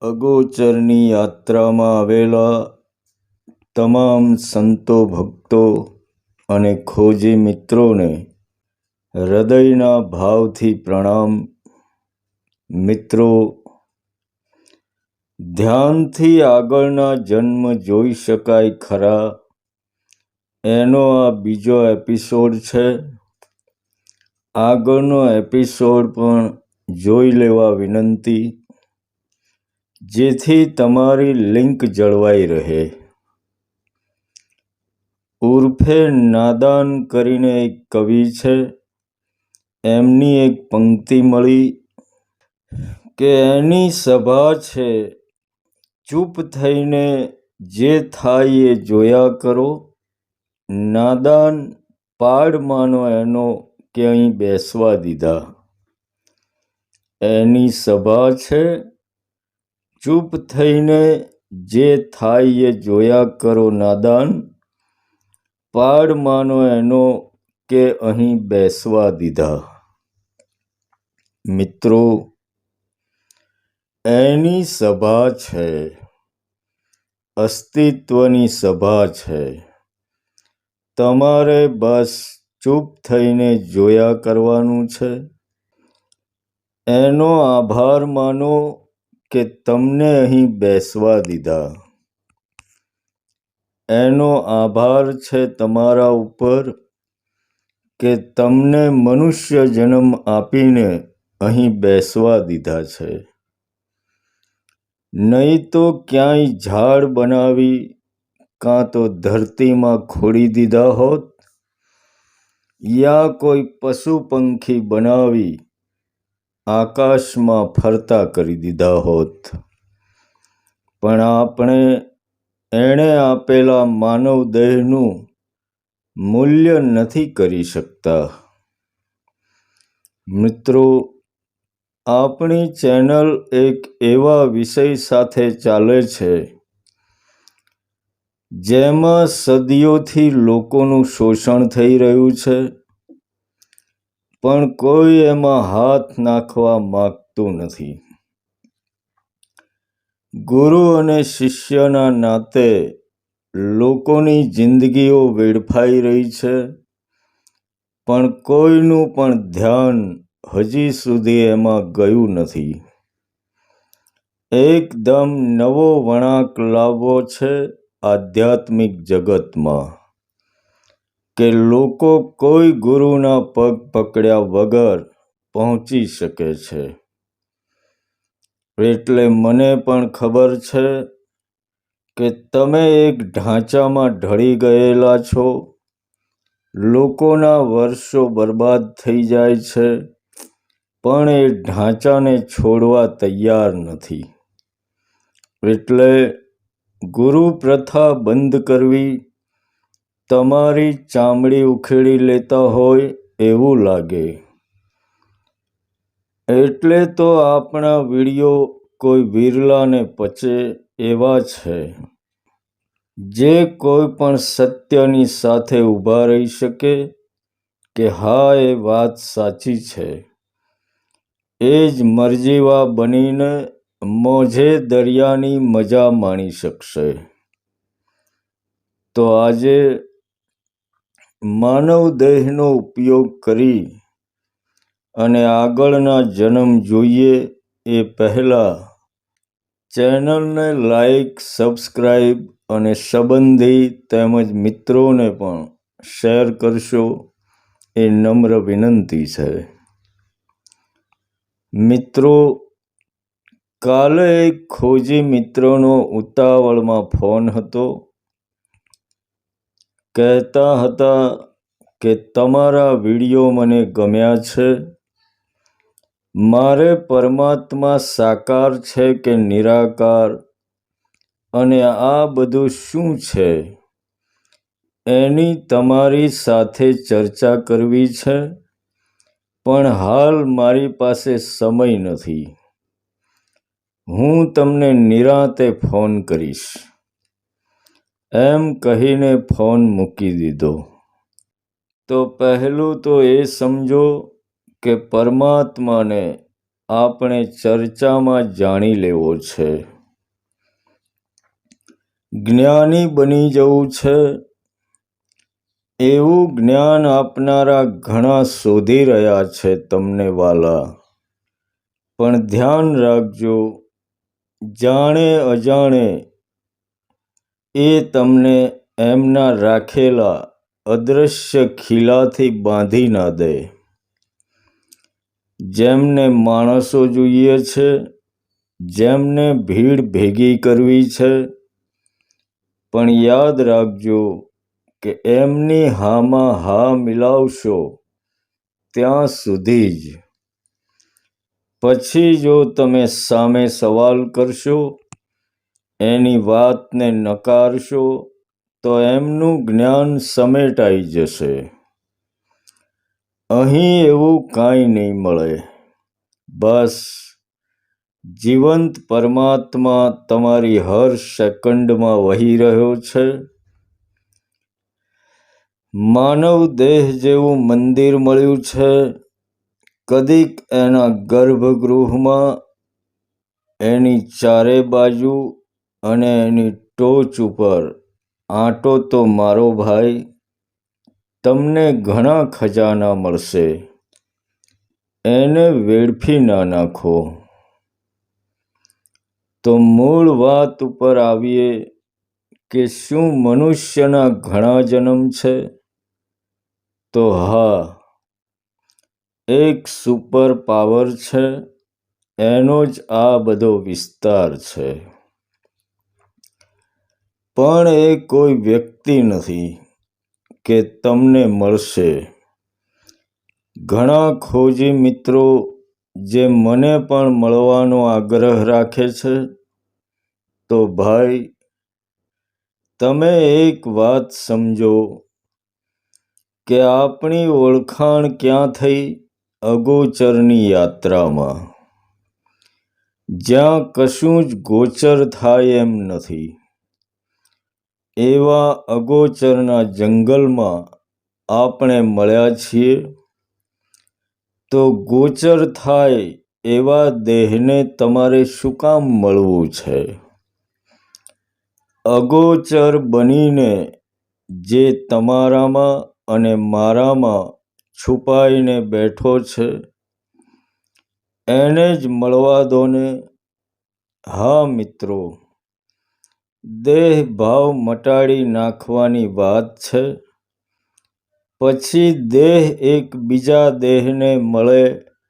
અગોચરની યાત્રામાં આવેલા તમામ સંતો, ભક્તો અને ખોજી મિત્રોને હૃદયના ભાવથી પ્રણામ. મિત્રો, ધ્યાનથી આગળના જન્મ જોઈ શકાય ખરા, એનો આ બીજો એપિસોડ છે. આગળનો એપિસોડ પણ જોઈ લેવા વિનંતી, જેથી તમારી લિંક જળવાઈ રહે. ઉર્ફે નાદાન કરીને એક કવિ છે, એમની એક પંક્તિ મળી કે એની સભા છે, ચૂપ થઈને જે થાય એ જોયા કરો, નાદાન પાડ માનો એનો કે અહીં બેસવા દીધા. એની સભા છે, ચૂપ થઈને જે થાય એ જોયા કરો, નાદાન પાડ માનો એનો કે અહીં બેસવા દીધા. મિત્રો, એની સભા છે, અસ્તિત્વની સભા છે. તમારે બસ ચૂપ થઈને જોયા કરવાનું છે. એનો આભાર માનો કે તમને અહીં બેસવા દીધા. એનો આભાર છે તમારા ઉપર કે તમને મનુષ્ય જન્મ આપીને અહીં બેસવા દીધા છે. નહીં તો ક્યાંય ઝાડ બનાવી કાં તો ધરતીમાં ખોડી દીધા હોત, યા કોઈ પશુ પંખી બનાવી આકાશમાં ફરતા કરી દીધા હોત. પણ આપણે એણે આપેલા માનવ દેહનું મૂલ્ય નથી કરી શકતા. મિત્રો, આપણી ચેનલ એક એવા વિષય સાથે ચાલે છે જેમાં સદીઓથી લોકોનું શોષણ થઈ રહ્યું છે, પણ કોઈ એમાં હાથ નાખવા માંગતું નથી. ગુરુ અને શિષ્યના નાતે લોકોની જિંદગીઓ વેડફાઈ રહી છે, પણ કોઈનું પણ ધ્યાન હજી સુધી એમાં ગયું નથી. એકદમ નવો વળાંક લાવવો છે આધ્યાત્મિક જગતમાં, કે લોકો કોઈ ગુરુના પગ પકડ્યા વગર પહોંચી શકે છે. એટલે મને પણ ખબર છે કે તમે એક ઢાંચામાં ઢળી ગયેલા છો. લોકોના વર્ષો બરબાદ થઈ જાય છે, પણ એ ઢાંચાને છોડવા તૈયાર નથી. એટલે ગુરુ પ્રથા બંધ કરવી તમારી ચામડી ઉખેડી લેતા હોય એવું લાગે. એટલે તો આપણા વિડીયો કોઈ વિરલાને પચે એવા છે, જે કોઈ પણ સત્યની સાથે ઊભા રહી શકે કે હા એ વાત સાચી છે. એ જ મરજીવા બનીને મોજે દરિયાની મજા માણી શકશે. તો આજે માનવ દેહનો ઉપયોગ કરી અને આગળના જન્મ જોઈએ એ પહેલાં ચેનલને લાઈક, સબસ્ક્રાઈબ અને સંબંધી તેમજ મિત્રોને પણ શેર કરશો એ નમ્ર વિનંતી છે. મિત્રો, કાલે એક ખોજી મિત્રનો ઉતાવળમાં ફોન હતો. કહેતા હતા કે તમારા વિડીયો મને ગમ્યા છે. મારે પરમાત્મા સાકાર છે કે નિરાકાર અને આ બધું શું છે એની તમારી સાથે ચર્ચા કરવી છે, પણ હાલ મારી પાસે સમય નથી. હું તમને નિરાંતે ફોન કરીશ, એમ કહીને ફોન મૂકી દીધો. તો પહેલું તો એ સમજો કે પરમાત્માને આપણે ચર્ચામાં જાણી લેવો છે. જ્ઞાની બની જવું છે, એવું જ્ઞાન આપનારા ઘણા શોધી રહ્યા છે તમને વાલા, પણ ધ્યાન રાખજો, જાણે અજાણે એ તમને એમના રાખેલા અદૃશ્ય ખીલાથી બાંધી ના દે. જેમને માણસો જોઈએ છે, જેમને ભીડ ભેગી કરવી છે, પણ યાદ રાખજો કે એમની હામાં હા મિલાવશો ત્યાં સુધી જ. પછી જો તમે સામે સવાલ કરશો, એની વાતને નકારશો, તો એમનું જ્ઞાન સમેટાઈ જશે. અહીં એવું કાંઈ નહીં મળે. બસ જીવંત પરમાત્મા તમારી હર સેકન્ડમાં વહી રહ્યો છે. માનવ દેહ જેવું મંદિર મળ્યું છે. કદીક એના ગર્ભગૃહમાં, એની ચારે બાજુ અને એની ટોચ ઉપર આંટો તો મારો ભાઈ, તમને ઘણા ખજાના મળશે. એને વેડફી ના નાખો. તો મૂળ વાત ઉપર આવીએ કે શું મનુષ્યના ઘણા જન્મ છે? તો હા, એક સુપર પાવર છે, એનો જ આ બધો વિસ્તાર છે. પણ એ કોઈ વ્યક્તિ નથી કે તમને મળશે. ઘણા ખોજી મિત્રો જે મને પણ મળવાનો આગ્રહ રાખે છે, તો ભાઈ તમે એક વાત સમજો કે આપણી ઓળખાણ ક્યાં થઈ? અગોચરની યાત્રામાં, જ્યાં કશું જ ગોચર થાય એમ નથી. એવા અગોચરના જંગલમાં આપણે મળ્યા છીએ. તો ગોચર થાય એવા દેહને તમારે શું કામ મળવું છે? અગોચર બનીને જે તમારામાં અને મારામાં છુપાઈને બેઠો છે, એને જ મળવા દો ને. હા મિત્રો, દેહ ભાવ મટાડી નાખવાની વાત છે. પછી દેહ એક બીજા દેહને મળે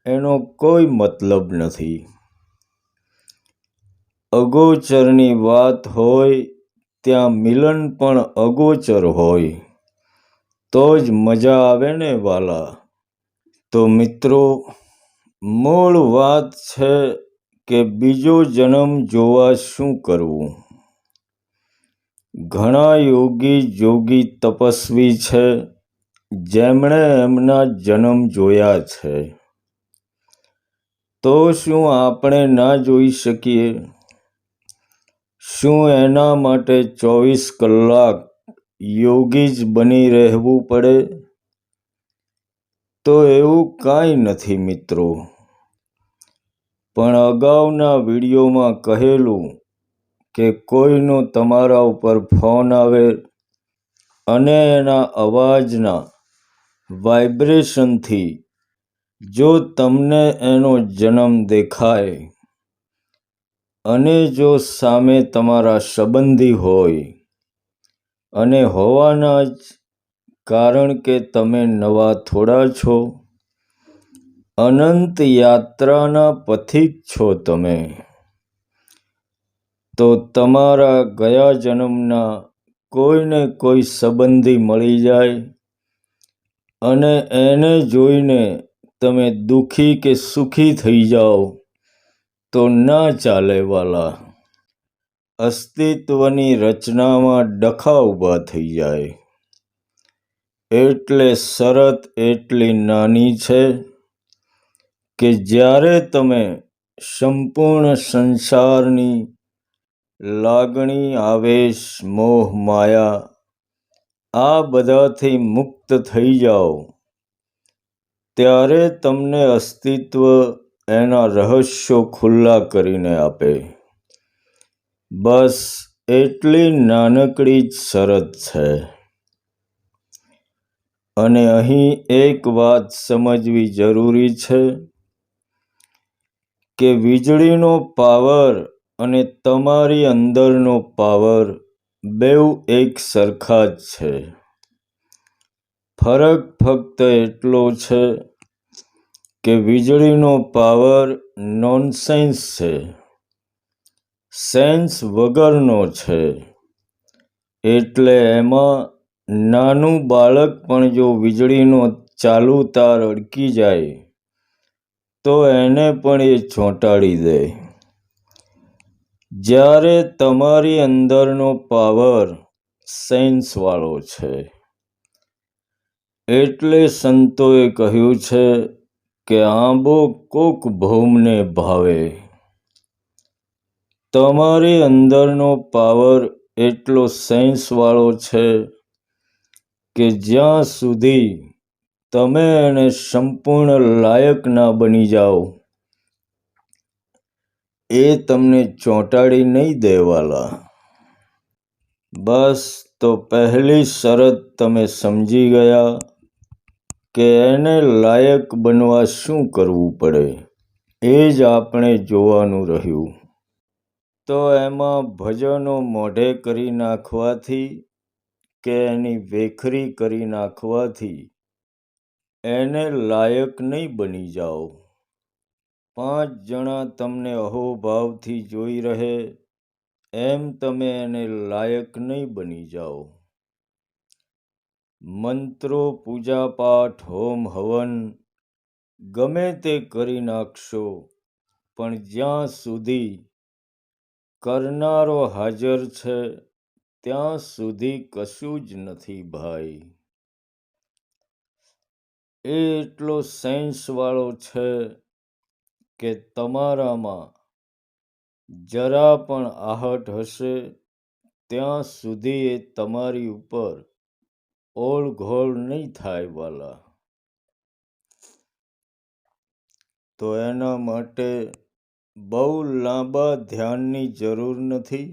એનો કોઈ મતલબ નથી. અગોચરની વાત હોય ત્યાં મિલન પણ અગોચર હોય તો જ મજા આવે ને વાલા. તો મિત્રો, મૂળ વાત છે કે બીજો જન્મ જોવા શું કરવું? ઘણા યોગી જોગી તપસ્વી છે જેમણે એમના જન્મ જોયા છે. તો શું આપણે ના જોઈ શકીએ? શું એના માટે 24 કલાક યોગી જ બની રહેવું પડે? તો એવું કાંઈ નથી મિત્રો. પણ અગાઉના વિડીયોમાં કહેલું કે કોઈનો તમારા ઉપર ફોન આવે અને એના અવાજના વાઇબ્રેશનથી જો તમને એનો જન્મ દેખાય અને જો સામે તમારા સંબંધી હોય, અને હોવાના જ, કારણ કે તમે નવા થોડા છો, અનંત યાત્રાના પથિક છો તમે, તો તમારા ગયા જન્મના કોઈને કોઈ સંબંધી મળી જાય અને એને જોઈને તમે દુઃખી કે સુખી થઈ જાઓ તો ના ચાલે વાલા. અસ્તિત્વની રચનામાં ડખા ઊભા થઈ જાય. એટલે શરત એટલી નાની છે કે જ્યારે તમે સંપૂર્ણ સંસારની લાગણી, આવેશ, મોહ, માયા આ બધાથી મુક્ત થઈ જાઓ, ત્યારે તમને અસ્તિત્વ એના રહસ્યો ખુલ્લા કરીને આપે. બસ એટલી નાનકડી જ શરત છે. અને અહીં એક વાત સમજવી જરૂરી છે કે વીજળીનો પાવર અને તમારી અંદરનો પાવર બેઉ એક સરખા જ છે. ફરક ફક્ત એટલો છે કે વીજળીનો પાવર નોનસેન્સ છે, સેન્સ વગરનો છે. એટલે એમાં નાનું બાળક પણ જો વીજળીનો ચાલુ તાર અડકી જાય તો એને પણ એ ચોંટાડી દે. જ્યારે તમારી અંદરનો પાવર સેન્સવાળો છે. એટલે સંતોએ કહ્યું છે કે આંબો કોક ભૌમને ભાવે. તમારી અંદરનો પાવર એટલો સેન્સવાળો છે કે જ્યાં સુધી તમે એને સંપૂર્ણ લાયક ના બની જાઓ એ તમને ચોંટાડી નહીં દેવાલા. બસ તો પહેલી શરત તમે સમજી ગયા કે એને લાયક બનવા શું કરવું પડે એ જ આપણે જોવાનું રહ્યું. તો એમાં ભજનો મોઢે કરી નાખવાથી કે એની વેખરી કરી નાખવાથી એને લાયક નહીં બની જાઓ. 5 જણા તમને અહોભાવથી જોઈ રહે એમ તમે એને લાયક નહીં બની જાઓ. મંત્રો, પૂજાપાઠ, હોમ હવન ગમે તે કરી નાખશો પણ જ્યાં સુધી કરનારો હાજર છે ત્યાં સુધી કશું જ નથી ભાઈ. એ એટલો સેન્સવાળો છે કે તમારામાં જરા પણ આહટ હશે ત્યાં સુધી એ તમારી ઉપર ઓળઘોળ નહીં થાય વાલા. તો એના માટે બહુ લાંબા ધ્યાનની જરૂર નથી,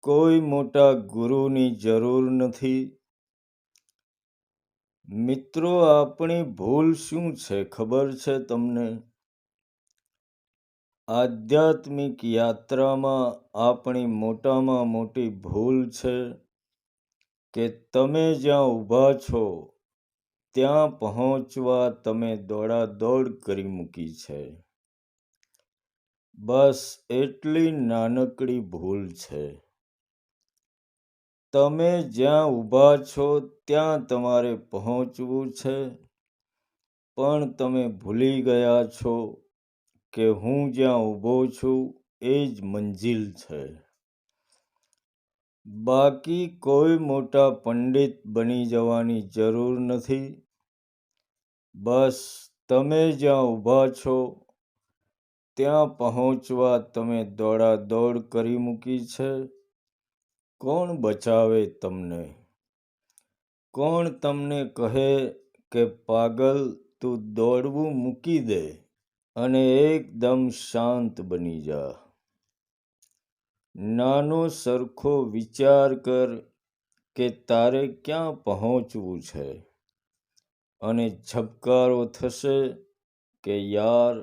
કોઈ મોટા ગુરુની જરૂર નથી. મિત્રો, આપણી ભૂલ શું છે ખબર છે તમને? આધ્યાત્મિક યાત્રામાં આપણી મોટામાં મોટી ભૂલ છે કે તમે જ્યાં ઊભા છો ત્યાં પહોંચવા તમે દોડાદોડ કરી મૂકી છે. બસ એટલી નાનકડી ભૂલ છે. તમે જ્યાં ઊભા છો ત્યાં તમારે પહોંચવું છે, પણ તમે ભૂલી ગયા છો કે હું જ્યાં ઊભો છું એ જ મંજિલ છે. બાકી કોઈ મોટા પંડિત બની જવાની જરૂર નથી. બસ તમે જ્યાં ઊભા છો ત્યાં પહોંચવા તમે દોડાદોડ કરી મૂકી છે. કોણ બચાવે તમને? કોણ તમને કહે કે પાગલ તું દોડવું મૂકી દે અને એકદમ શાંત બની જા? નાનો સરખો વિચાર કર કે તારે ક્યાં પહોંચવું છે અને ઝબકારો થશે કે યાર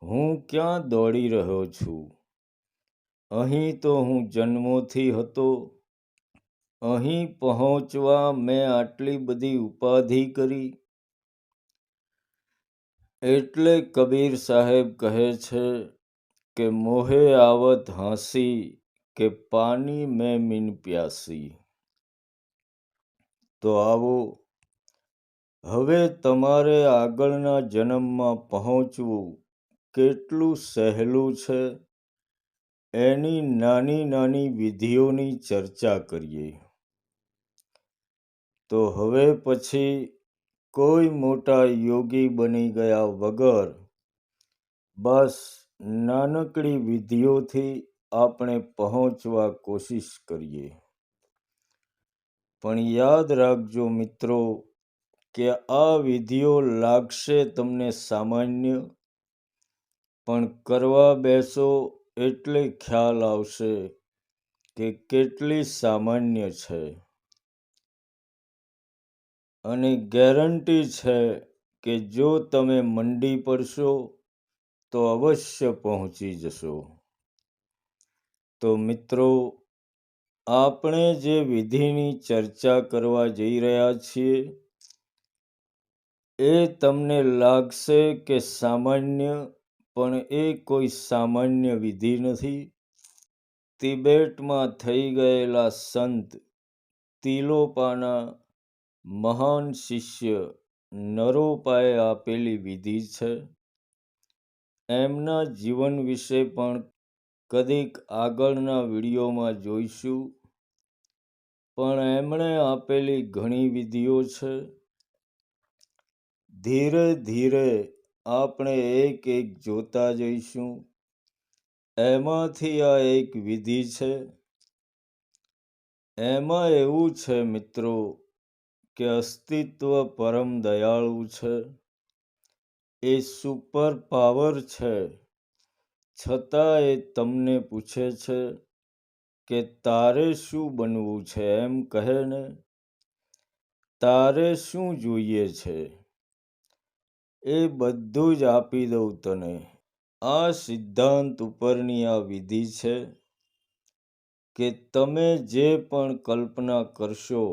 હું ક્યાં દોડી રહ્યો છું. અહીં તો હું જન્મોથી હતો. અહીં પહોંચવા મેં આટલી બધી ઉપાધિ કરી. એટલે કબીર સાહેબ કહે છે કે મોહે આવત હાંસી કે પાની મેં મીન પ્યાસી. તો આવો હવે તમારે આગળના જન્મમાં પહોંચવું કેટલું સહેલું છે એની નાની નાની વિધિઓની ચર્ચા કરીએ. તો હવે પછી કોઈ મોટા યોગી બની ગયા વગર બસ નાનકડી વિધિઓથી આપણે પહોંચવા કોશિશ કરીએ. પણ યાદ રાખજો મિત્રો કે આ વિધિઓ લાગશે તમને સામાન્ય, પણ કરવા બેસો એટલે ખ્યાલ આવશે કે કેટલી સામાન્ય છે, અને ગેરંટી છે કે જો તમે મંડી પડશો તો અવશ્ય પહોંચી જશો. તો મિત્રો, આપણે જે વિધિની ચર્ચા કરવા જઈ રહ્યા છીએ એ તમને લાગશે કે સામાન્ય, પણ એ કોઈ સામાન્ય વિધિ નથી. તિબેટમાં થઈ ગયેલા સંત તિલોપાના મહાન શિષ્ય નરોપાએ આપેલી વિધિ છે. એમના જીવન વિશે પણ કદીક આગળના વિડીયોમાં જોઈશું, પણ એમણે આપેલી ઘણી વિધિઓ છે. ધીરે ધીરે આપણે એક એક જોતા જઈશું. એમાંથી આ એક વિધિ છે. એમાં એવું છે મિત્રો કે અસ્તિત્વ પરમ દયાળુ છે. એ સુપર પાવર છે, છતાં એ તમને પૂછે છે કે તારે શું બનવું છે, એમ કહે ને. તારે શું જોઈએ છે એ બધું જ આપી દઉં તને. આ સિદ્ધાંત ઉપરની આ વિધિ છે કે તમે જે પણ કલ્પના કરશો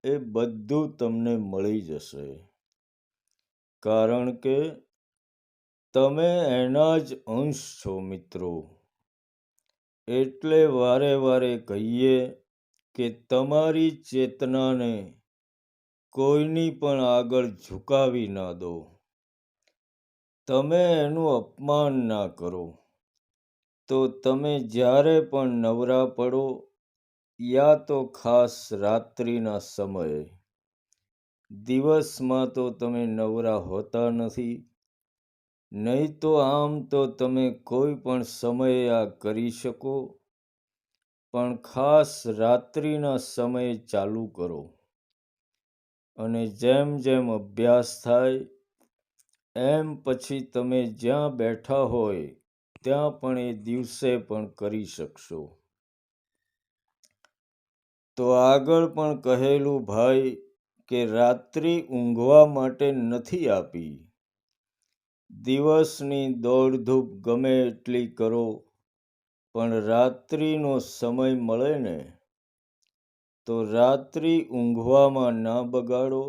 એ બધું તમને મળી જશે, કારણ કે તમે એના જ અંશ છો મિત્રો. એટલે વારે વારે કહીએ કે તમારી ચેતનાને કોઈની પણ આગળ ઝુકાવી ના દો. તમે એનું અપમાન ના કરો. તો તમે જ્યારે પણ નવરા પડો, યા તો ખાસ રાત્રિના સમયે, દિવસમાં તો તમે નવરા હોતા નથી, નહીં તો આમ તો તમે કોઈ પણ સમયે આ કરી શકો, પણ ખાસ રાત્રિના સમયે ચાલુ કરો. અને જેમ જેમ અભ્યાસ થાય એમ પછી તમે જ્યાં બેઠા હોય ત્યાં પણ એ દિવસે પણ કરી શકશો. તો આગળ પણ કહેલું ભાઈ કે રાત્રિ ઊંઘવા માટે નથી આપી. દિવસની દોડધૂપ ગમે એટલી કરો, પણ રાત્રિનો સમય મળે ને તો રાત્રિ ઊંઘવામાં ના બગાડો,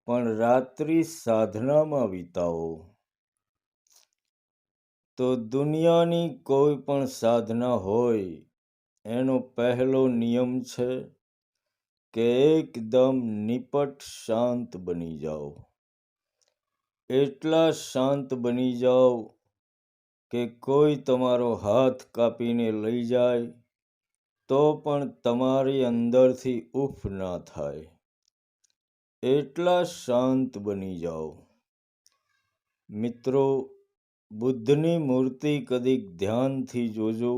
પણ રાત્રિ સાધનામાં વિતાવો. તો દુનિયાની કોઈ પણ સાધના હોય, એનો પહેલો નિયમ છે કે એકદમ નિપટ શાંત બની જાઓ. એટલા શાંત બની જાઓ કે કોઈ તમારો હાથ કાપીને લઈ જાય તો પણ તમારી અંદરથી ઉફ ના થાય. એટલા શાંત બની જાઓ. મિત્રો, બુદ્ધની મૂર્તિ કદીક ધ્યાનથી જોજો.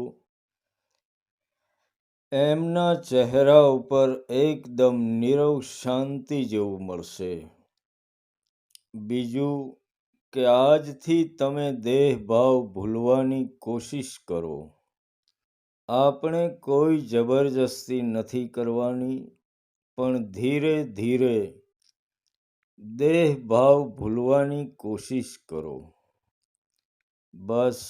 એમના ચહેરા ઉપર એકદમ નીરવ શાંતિ જેવું મળશે. બીજું કે આજથી તમે દેહ ભાવ ભૂલવાની કોશિશ કરો. આપણે કોઈ જબરજસ્તી નથી કરવાની, પણ ધીરે ધીરે દેહ ભાવ ભૂલવાની કોશિશ કરો. બસ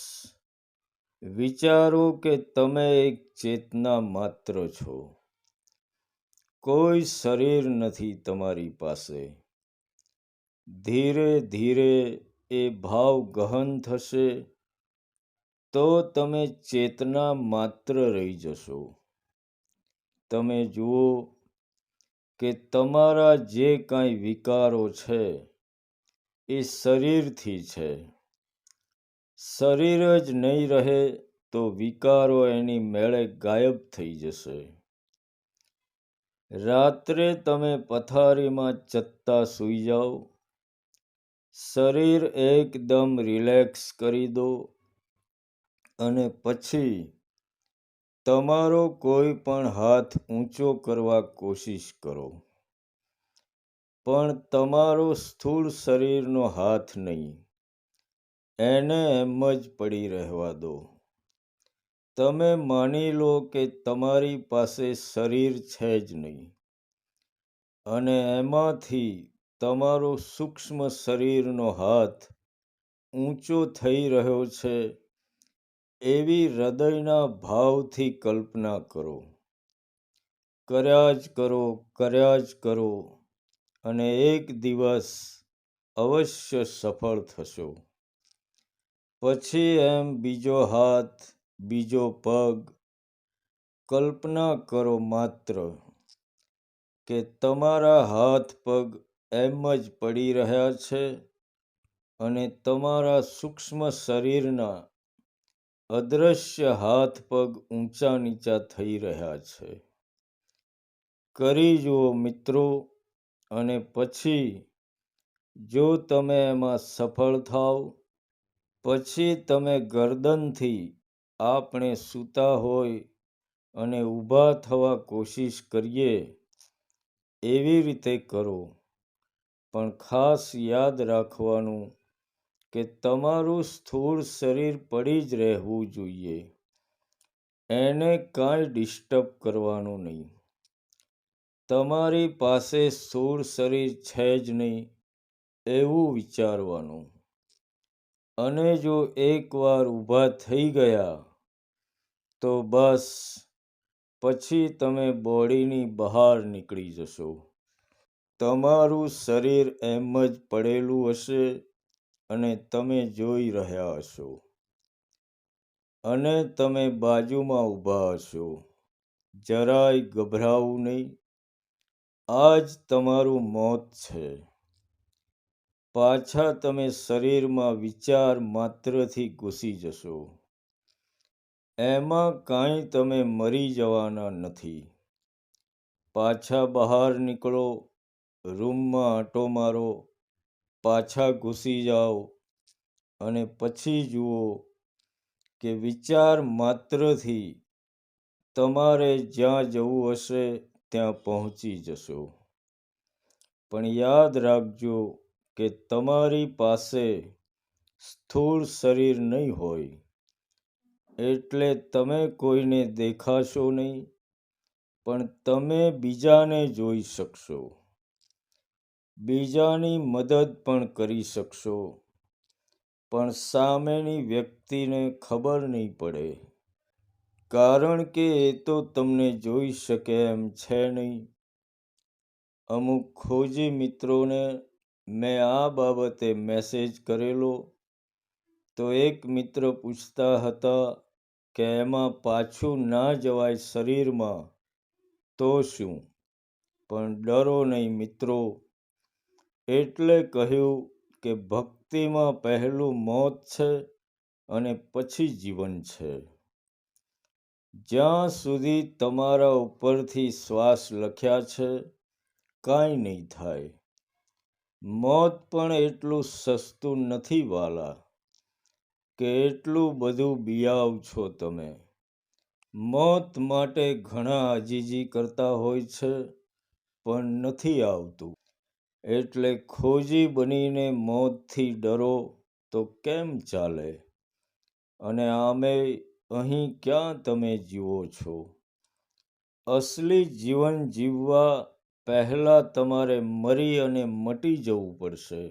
વિચારો કે તમે એક ચેતના માત્ર છો. કોઈ શરીર નથી તમારી પાસે. ધીરે ધીરે એ ભાવ ગહન થશે તો તમે ચેતના માત્ર રહી જશો. તમે જુઓ કે તમારા જે કાંઈ વિકારો છે એ શરીરથી છે. શરીર જ નહીં રહે તો વિકારો એની મેળે ગાયબ થઈ જશે. રાત્રે તમે પથારીમાં ચત્તા સૂઈ જાઓ. શરીર એકદમ રિલેક્સ કરી દો અને પછી તમારો કોઈ પણ હાથ ઊંચો કરવા કોશિશ કરો, પણ તમારો સ્થૂળ શરીરનો હાથ નહીં. એને એમ જ પડી રહેવા દો. તમે માની લો કે તમારી પાસે શરીર છે જ નહીં અને એમાંથી તમારો સૂક્ષ્મ શરીરનો હાથ ઊંચો થઈ રહ્યો છે એવી હૃદયના ભાવથી કલ્પના કરો. કર્યા જ કરો અને એક દિવસ અવશ્ય સફળ થશો. પછી એમ બીજો હાથ, બીજો પગ, કલ્પના કરો માત્ર કે તમારા હાથ પગ એમ જ પડી રહ્યા છે અને તમારા સૂક્ષ્મ શરીરના અદૃશ્ય હાથ પગ ઊંચા નીચા થઈ રહ્યા છે. કરી જુઓ મિત્રો, અને પછી જો તમે એમાં સફળ થાવ, પછી તમે ગરદનથી આપણે સૂતા હોય અને ઊભા થવા કોશિશ કરીએ એવી રીતે કરો. પણ ખાસ યાદ રાખવાનું કે તમારું સ્થૂળ શરીર પડી જ રહેવું જોઈએ. એને કાંઈ ડિસ્ટર્બ કરવાનું નહીં. તમારી પાસે સ્થૂળ શરીર છે જ નહીં એવું વિચારવાનું. અને જો એકવાર ઊભા થઈ ગયા તો બસ પછી તમે બોડીની બહાર નીકળી જશો. તમારું શરીર એમ જ પડેલું હશે અને તમે જોઈ રહ્યા હશો અને તમે બાજુમાં ઊભા હશો. જરાય ગભરાવું નહીં. આ જ તમારું મોત છે. પાછા તમે શરીરમાં વિચાર માત્રથી ઘૂસી જશો. એમાં કાંઈ તમે મરી જવાના નથી. પાછા બહાર નીકળો, રૂમમાં આંટો મારો, પાછા ઘૂસી જાઓ અને પછી જુઓ કે વિચાર માત્રથી તમારે જ્યાં જવું હશે ત્યાં પહોંચી જશો. પણ યાદ રાખજો કે તમારી પાસે સ્થૂળ શરીર નહીં હોય, એટલે તમે કોઈને દેખાશો નહીં, પણ તમે બીજાને જોઈ શકશો. બીજાની મદદ પણ કરી શકશો, પણ સામેની વ્યક્તિને ખબર નહીં પડે, કારણ કે એ તો તમને જોઈ શકે એમ છે નહીં. અમુક ખોજી મિત્રોને મેં આ બાબતે મેસેજ કરેલો, તો એક મિત્ર પૂછતા હતા કે એમાં પાછું ના જવાય શરીરમાં તો શું? પણ ડરો નહીં મિત્રો. એટલે કહ્યું કે ભક્તિમાં પહેલું મોત છે અને પછી જીવન છે. જ્યાં સુધી તમારા ઉપરથી શ્વાસ લખ્યા છે, કાંઈ નહીં થાય. મોત પણ એટલું સસ્તું નથી વાલા, કે એટલું બધું બિયાવ છો તમે. મોત માટે ઘણા આજીજી કરતા હોય છે, પણ નથી આવતું. એટલે ખોજી બનીને મોતથી ડરો તો કેમ ચાલે? અને આમેય અહીં ક્યાં તમે જીવો છો? અસલી જીવન જીવવા પહેલાં તમારે મરી અને મટી જવું પડશે.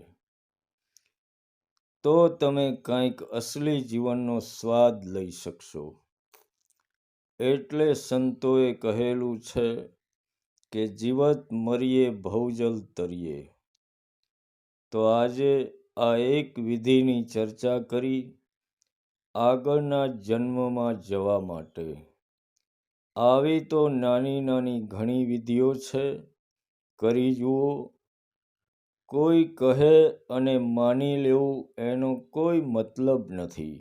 તો તમે કંઈક અસલી જીવનનો સ્વાદ લઈ શકશો. એટલે સંતોએ કહેલું છે કે જીવત મરીએ ભવજલ તરીએ. તો આજે આ એક વિધિની ચર્ચા કરી આગળના જન્મમાં જવા માટે. આવી તો નાની નાની ઘણી વિધિઓ છે, કરી જુઓ. કોઈ કહે અને માની લેવું એનો કોઈ મતલબ નથી.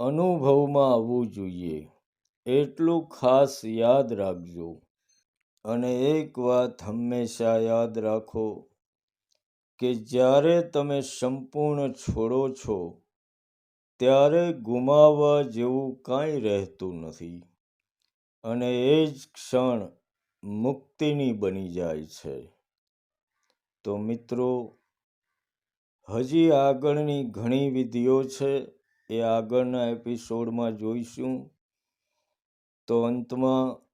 અનુભવમાં આવવું જોઈએ. એટલું ખાસ યાદ રાખજો. અને એક વાત હંમેશા યાદ રાખો કે જ્યારે તમે સંપૂર્ણ છોડો છો ત્યારે ગુમાવવા જેવું કાંઈ રહેતું નથી, અને એ જ ક્ષણ મુક્તિની બની જાય છે. તો મિત્રો, હજી આગળની ઘણી વિધિઓ છે, એ આગળના એપિસોડમાં જોઈશું. તો અંતમાં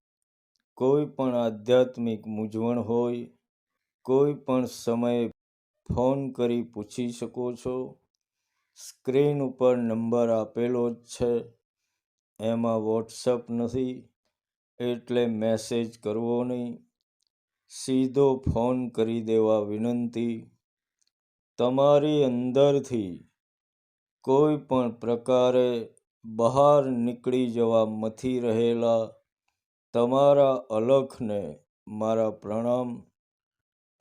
કોઈ પણ આધ્યાત્મિક મૂંઝવણ હોય, કોઈ પણ સમયે ફોન કરી પૂછી શકો છો. સ્ક્રીન ઉપર નંબર આપેલો જ છે, એમાં વોટ્સઅપ નથી, એટલે મેસેજ કરવો નહીં, સીધો ફોન કરી દેવા વિનંતી. તમારી અંદરથી કોઈ પણ પ્રકારે બહાર નીકળી જવા મથી રહેલા તમારા અલખને મારા પ્રણામ.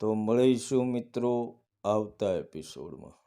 તો મળીશું મિત્રો આવતા એપિસોડમાં.